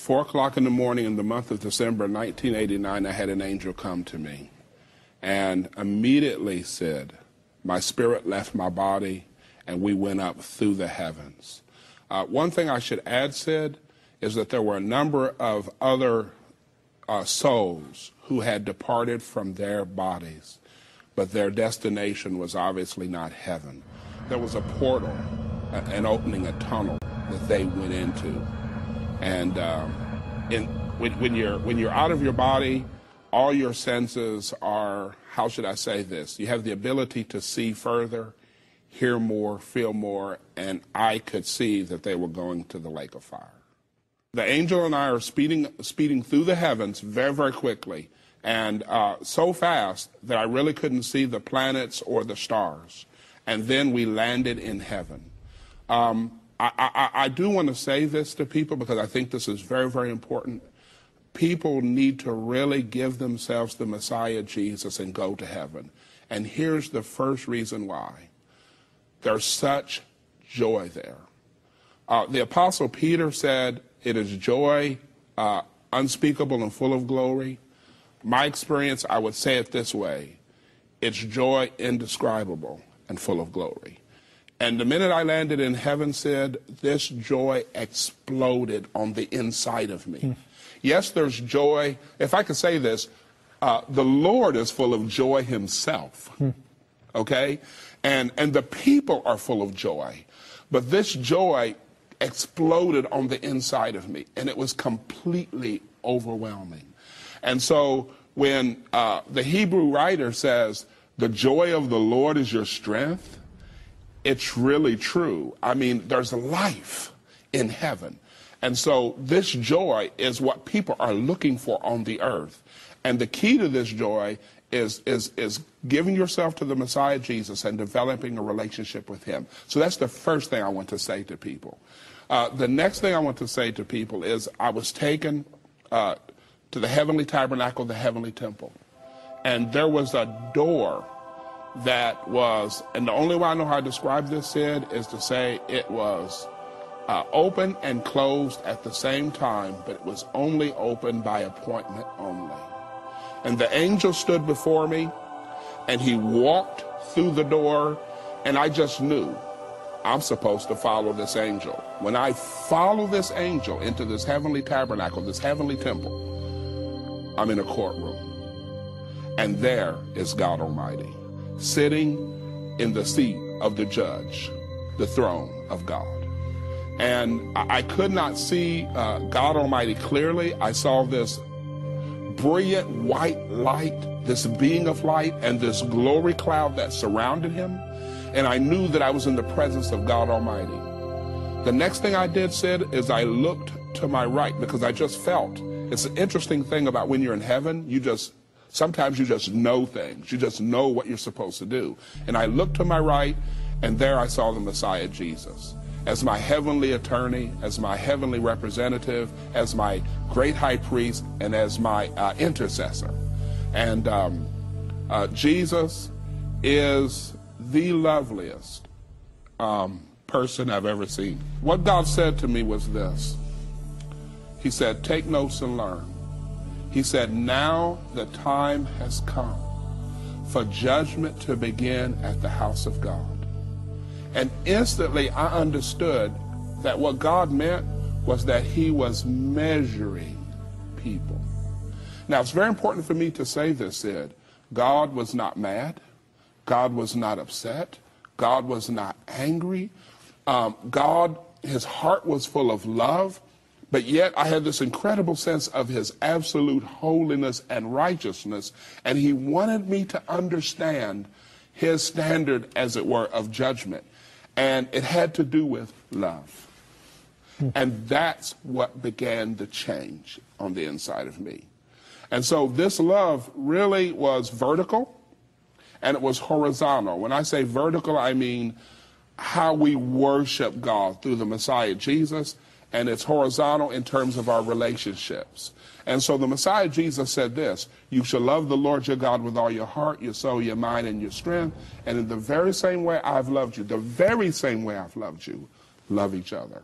4 o'clock in the morning in the month of December 1989, I had an angel come to me and immediately said, my spirit left my body and we went up through the heavens. One thing I should add, Sid, is that there were a number of other souls who had departed from their bodies, but their destination was obviously not heaven. There was a portal, an opening, a tunnel that they went into. And when you're out of your body, all your senses are, how should I say this? You have the ability to see further, hear more, feel more, and I could see that they were going to the lake of fire. The angel and I are speeding through the heavens very, very quickly, and so fast that I really couldn't see the planets or the stars. And then we landed in heaven. I do want to say this to people because I think this is very, very important. People need to really give themselves the Messiah Jesus and go to heaven. And here's the first reason why. There's such joy there. The Apostle Peter said, it is joy unspeakable and full of glory. My experience, I would say it this way. It's joy indescribable and full of glory. And the minute I landed in heaven, Sid, this joy exploded on the inside of me. Yes, there's joy. If I could say this, the Lord is full of joy himself, okay? And the people are full of joy. But this joy exploded on the inside of me, and it was completely overwhelming. And so when the Hebrew writer says, the joy of the Lord is your strength, it's really true. I mean, there's life in heaven. And so this joy is what people are looking for on the earth. And the key to this joy is giving yourself to the Messiah Jesus and developing a relationship with him. So that's the first thing I want to say to people. The next thing I want to say to people is I was taken to the heavenly tabernacle, the heavenly temple. And there was a door that was, and the only way I know how to describe this, Sid, is to say it was open and closed at the same time, but it was only open by appointment only. And the angel stood before me, and he walked through the door, and I just knew I'm supposed to follow this angel. When I follow this angel into this heavenly tabernacle, this heavenly temple, I'm in a courtroom. And there is God Almighty, sitting in the seat of the judge, the throne of God. And I could not see God Almighty clearly. I saw this brilliant white light, this being of light, and this glory cloud that surrounded him. And I knew that I was in the presence of God Almighty. The next thing I did, Sid, is I looked to my right because I just felt. It's an interesting thing about when you're in heaven, sometimes you just know things. You just know what you're supposed to do. And I looked to my right, and there I saw the Messiah Jesus as my heavenly attorney, as my heavenly representative, as my great high priest, and as my intercessor. And Jesus is the loveliest person I've ever seen. What God said to me was this. He said, take notes and learn. He said, now the time has come for judgment to begin at the house of God. And instantly I understood that what God meant was that he was measuring people. Now, it's very important for me to say this, Sid. God was not mad. God was not upset. God was not angry. His heart was full of love. But yet I had this incredible sense of his absolute holiness and righteousness, and he wanted me to understand his standard, as it were, of judgment. And it had to do with love. And that's what began the change on the inside of me. And so this love really was vertical, and it was horizontal. When I say vertical, I mean how we worship God through the Messiah Jesus, and it's horizontal in terms of our relationships. And so the Messiah Jesus said this, you shall love the Lord your God with all your heart, your soul, your mind, and your strength. And in the very same way I've loved you, the very same way I've loved you, love each other.